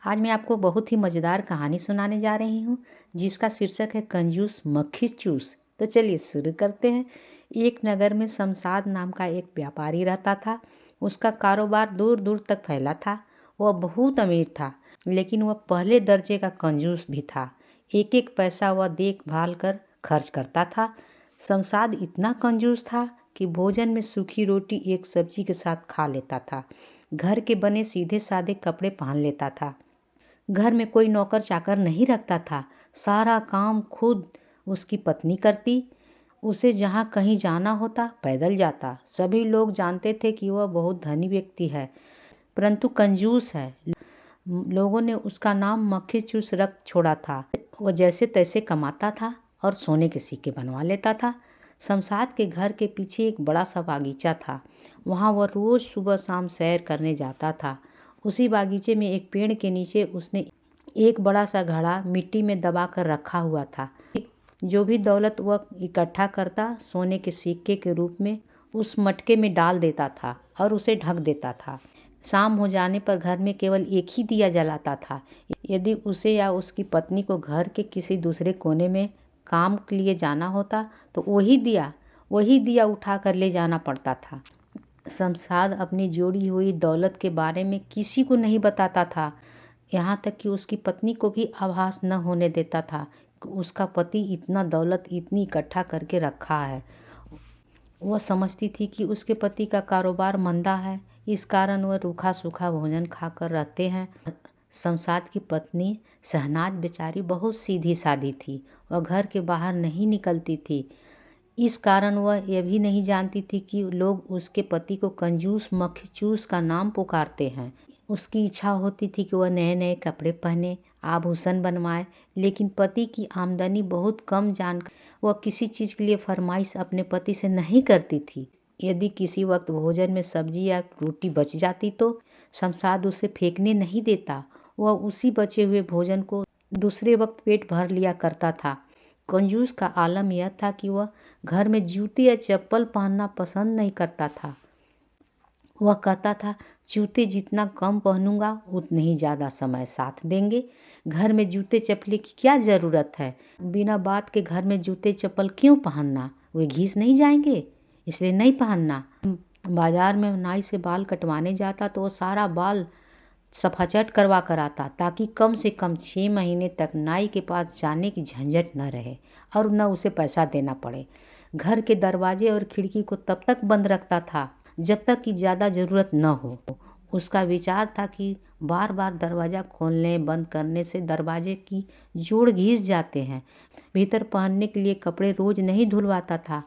आज मैं आपको बहुत ही मज़ेदार कहानी सुनाने जा रही हूँ जिसका शीर्षक है कंजूस मक्खी चूस। तो चलिए शुरू करते हैं। एक नगर में शमशाद नाम का एक व्यापारी रहता था। उसका कारोबार दूर दूर तक फैला था। वह बहुत अमीर था, लेकिन वह पहले दर्जे का कंजूस भी था। एक एक पैसा वह देखभाल कर खर्च करता था। शमशाद इतना कंजूस था कि भोजन में सूखी रोटी एक सब्जी के साथ खा लेता था। घर के बने सीधे सादे कपड़े पहन लेता था। घर में कोई नौकर चाकर नहीं रखता था। सारा काम खुद उसकी पत्नी करती। उसे जहाँ कहीं जाना होता पैदल जाता। सभी लोग जानते थे कि वह बहुत धनी व्यक्ति है, परंतु कंजूस है। लोगों ने उसका नाम मक्खी चूस रख छोड़ा था। वह जैसे तैसे कमाता था और सोने के सिक्के बनवा लेता था। शमशाद के घर के पीछे एक बड़ा सा बागीचा था। वहाँ वह रोज़ सुबह शाम सैर करने जाता था। उसी बागीचे में एक पेड़ के नीचे उसने एक बड़ा सा घड़ा मिट्टी में दबा कर रखा हुआ था। जो भी दौलत वह इकट्ठा करता सोने के सिक्के के रूप में उस मटके में डाल देता था और उसे ढक देता था। शाम हो जाने पर घर में केवल एक ही दिया जलाता था। यदि उसे या उसकी पत्नी को घर के किसी दूसरे कोने में काम के लिए जाना होता तो वही दिया उठा कर ले जाना पड़ता था। शमशाद अपनी जोड़ी हुई दौलत के बारे में किसी को नहीं बताता था, यहाँ तक कि उसकी पत्नी को भी आभास न होने देता था कि उसका पति इतना दौलत इतनी इकट्ठा करके रखा है। वह समझती थी कि उसके पति का कारोबार मंदा है, इस कारण वह रूखा सूखा भोजन खाकर रहते हैं। शमशाद की पत्नी शहनाज बेचारी बहुत सीधी सादी थी। वह घर के बाहर नहीं निकलती थी। इस कारण वह यह भी नहीं जानती थी कि लोग उसके पति को कंजूस मक्खी चूस का नाम पुकारते हैं। उसकी इच्छा होती थी कि वह नए नए कपड़े पहने, आभूषण बनवाए, लेकिन पति की आमदनी बहुत कम जानकर वह किसी चीज़ के लिए फरमाइश अपने पति से नहीं करती थी। यदि किसी वक्त भोजन में सब्जी या रोटी बच जाती तो शमशाद उसे फेंकने नहीं देता। वह उसी बचे हुए भोजन को दूसरे वक्त पेट भर लिया करता था। कंजूस का आलम यह था कि वह घर में जूते या चप्पल पहनना पसंद नहीं करता था। वह कहता था, जूते जितना कम पहनूंगा उतने ही ज़्यादा समय साथ देंगे। घर में जूते चप्पल की क्या ज़रूरत है? बिना बात के घर में जूते चप्पल क्यों पहनना? वे घिस नहीं जाएंगे, इसलिए नहीं पहनना। बाजार में नाई से बाल कटवाने जाता तो वह सारा बाल सफाचट करवा कर आता, ताकि कम से कम 6 महीने तक नाई के पास जाने की झंझट न रहे और न उसे पैसा देना पड़े। घर के दरवाजे और खिड़की को तब तक बंद रखता था जब तक कि ज़्यादा ज़रूरत न हो। उसका विचार था कि बार बार दरवाज़ा खोलने बंद करने से दरवाजे की जोड़ घिस जाते हैं। भीतर पहनने के लिए कपड़े रोज़ नहीं धुलवाता था।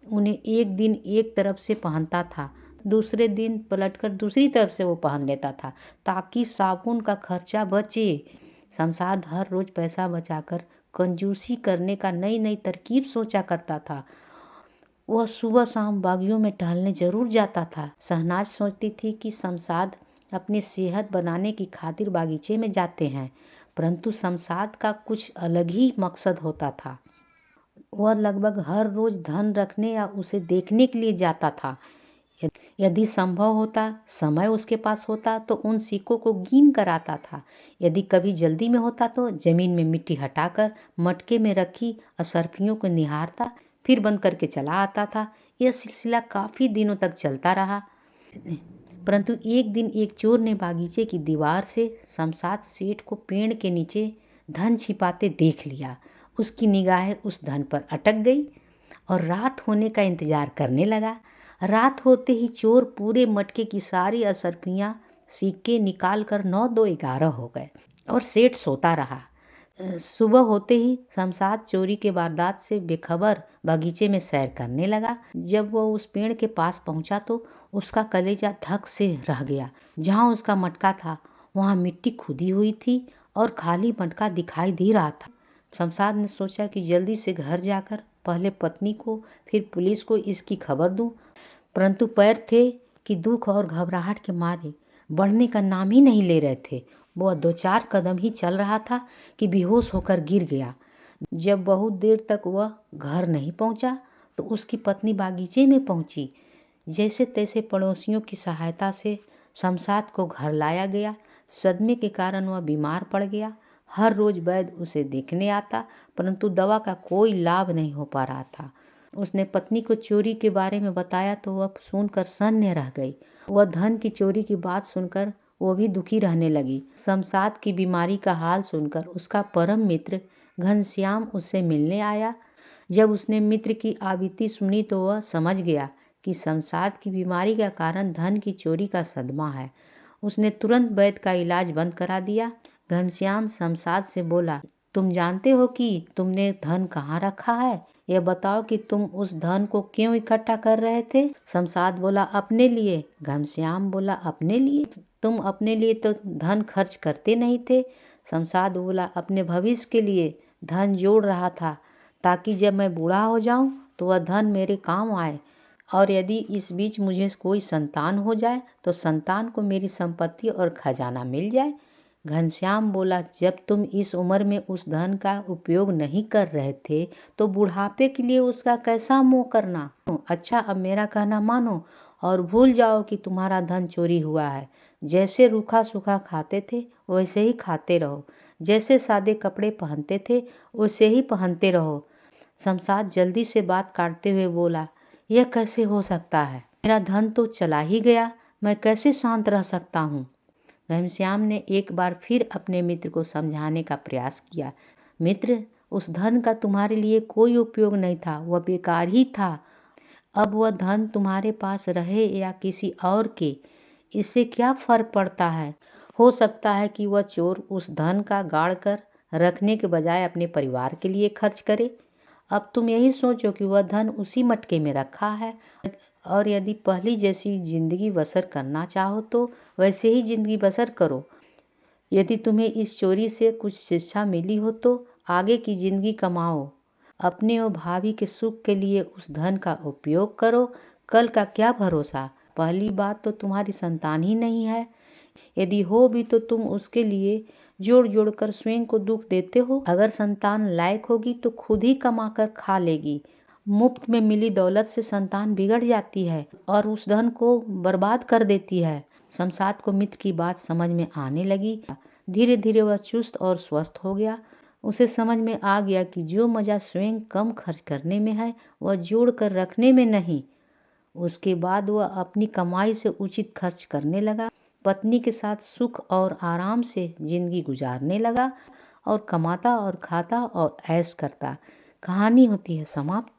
उन्हें एक दिन एक तरफ से पहनता था, दूसरे दिन पलटकर दूसरी तरफ से वो पहन लेता था, ताकि साबुन का खर्चा बचे। शमशाद हर रोज़ पैसा बचाकर कंजूसी करने का नई नई तरकीब सोचा करता था। वह सुबह शाम बागियों में टहलने जरूर जाता था। शहनाज सोचती थी कि शमशाद अपनी सेहत बनाने की खातिर बागीचे में जाते हैं, परंतु शमशाद का कुछ अलग ही मकसद होता था। वह लगभग हर रोज़ धन रखने या उसे देखने के लिए जाता था। यदि संभव होता, समय उसके पास होता तो उन सिक्कों को गिन कर आता था। यदि कभी जल्दी में होता तो जमीन में मिट्टी हटाकर मटके में रखी असरफियों को निहारता, फिर बंद करके चला आता था। यह सिलसिला काफ़ी दिनों तक चलता रहा, परंतु एक दिन एक चोर ने बागीचे की दीवार से शमशाद सेठ को पेड़ के नीचे धन छिपाते देख लिया। उसकी निगाहें उस धन पर अटक गई और रात होने का इंतजार करने लगा। रात होते ही चोर पूरे मटके की सारी असरफियाँ सिक्के निकाल कर 9-2-11 हो गए और सेठ सोता रहा। सुबह होते ही शमशाद चोरी के वारदात से बेखबर बगीचे में सैर करने लगा। जब वह उस पेड़ के पास पहुंचा तो उसका कलेजा धक से रह गया। जहां उसका मटका था वहां मिट्टी खुदी हुई थी और खाली मटका दिखाई दे रहा था। शमशाद ने सोचा कि जल्दी से घर जाकर पहले पत्नी को फिर पुलिस को इसकी खबर दूं, परंतु पैर थे कि दुख और घबराहट के मारे बढ़ने का नाम ही नहीं ले रहे थे। वह 2-4 कदम ही चल रहा था कि बेहोश होकर गिर गया। जब बहुत देर तक वह घर नहीं पहुंचा तो उसकी पत्नी बागीचे में पहुंची। जैसे तैसे पड़ोसियों की सहायता से शमशाद को घर लाया गया। सदमे के कारण वह बीमार पड़ गया। हर रोज वैद्य उसे देखने आता, परंतु दवा का कोई लाभ नहीं हो पा रहा था। उसने पत्नी को चोरी के बारे में बताया तो वह सुनकर सन्न रह गई। वह धन की चोरी की बात सुनकर वो भी दुखी रहने लगी। शमशाद की बीमारी का हाल सुनकर उसका परम मित्र घनश्याम उससे मिलने आया। जब उसने मित्र की आबिती सुनी तो वह समझ गया कि शमशाद की बीमारी का कारण धन की चोरी का सदमा है। उसने तुरंत वैद्य का इलाज बंद करा दिया। घनश्याम शमशाद से बोला, तुम जानते हो कि तुमने धन कहाँ रखा है? यह बताओ कि तुम उस धन को क्यों इकट्ठा कर रहे थे? शमशाद बोला, अपने लिए। घनश्याम बोला, अपने लिए? तुम अपने लिए तो धन खर्च करते नहीं थे। शमशाद बोला, अपने भविष्य के लिए धन जोड़ रहा था, ताकि जब मैं बूढ़ा हो जाऊं तो वह धन मेरे काम आए, और यदि इस बीच मुझे कोई संतान हो जाए तो संतान को मेरी संपत्ति और खजाना मिल जाए। घनश्याम बोला, जब तुम इस उम्र में उस धन का उपयोग नहीं कर रहे थे तो बुढ़ापे के लिए उसका कैसा मोह करना? अच्छा, अब मेरा कहना मानो और भूल जाओ कि तुम्हारा धन चोरी हुआ है। जैसे रूखा सूखा खाते थे वैसे ही खाते रहो, जैसे सादे कपड़े पहनते थे वैसे ही पहनते रहो। शमशाद जल्दी से बात काटते हुए बोला, यह कैसे हो सकता है? मेरा धन तो चला ही गया, मैं कैसे शांत रह सकता हूँ? घनश्याम ने एक बार फिर अपने मित्र को समझाने का प्रयास किया। मित्र, उस धन का तुम्हारे लिए कोई उपयोग नहीं था, वह बेकार ही था। अब वह धन तुम्हारे पास रहे या किसी और के, इससे क्या फर्क पड़ता है? हो सकता है कि वह चोर उस धन का गाड़ कर रखने के बजाय अपने परिवार के लिए खर्च करे। अब तुम यही सोचो कि वह धन उसी मटके में रखा है, और यदि पहली जैसी जिंदगी बसर करना चाहो तो वैसे ही जिंदगी बसर करो। यदि तुम्हें इस चोरी से कुछ शिक्षा मिली हो तो आगे की जिंदगी कमाओ। अपने और भाभी के सुख के लिए उस धन का उपयोग करो। कल का क्या भरोसा? पहली बात तो तुम्हारी संतान ही नहीं है। यदि हो भी तो तुम उसके लिए जोड़ जोड़ कर स्वयं को दुख देते हो। अगर संतान लायक होगी तो खुद ही कमा कर खा लेगी। मुफ्त में मिली दौलत से संतान बिगड़ जाती है और उस धन को बर्बाद कर देती है। शमशाद को मित्र की बात समझ में आने लगी। धीरे धीरे वह चुस्त और स्वस्थ हो गया। उसे समझ में आ गया कि जो मज़ा स्वयं कम खर्च करने में है वह जोड़ कर रखने में नहीं। उसके बाद वह अपनी कमाई से उचित खर्च करने लगा, पत्नी के साथ सुख और आराम से जिंदगी गुजारने लगा और कमाता और खाता और ऐश करता। कहानी होती है समाप्त।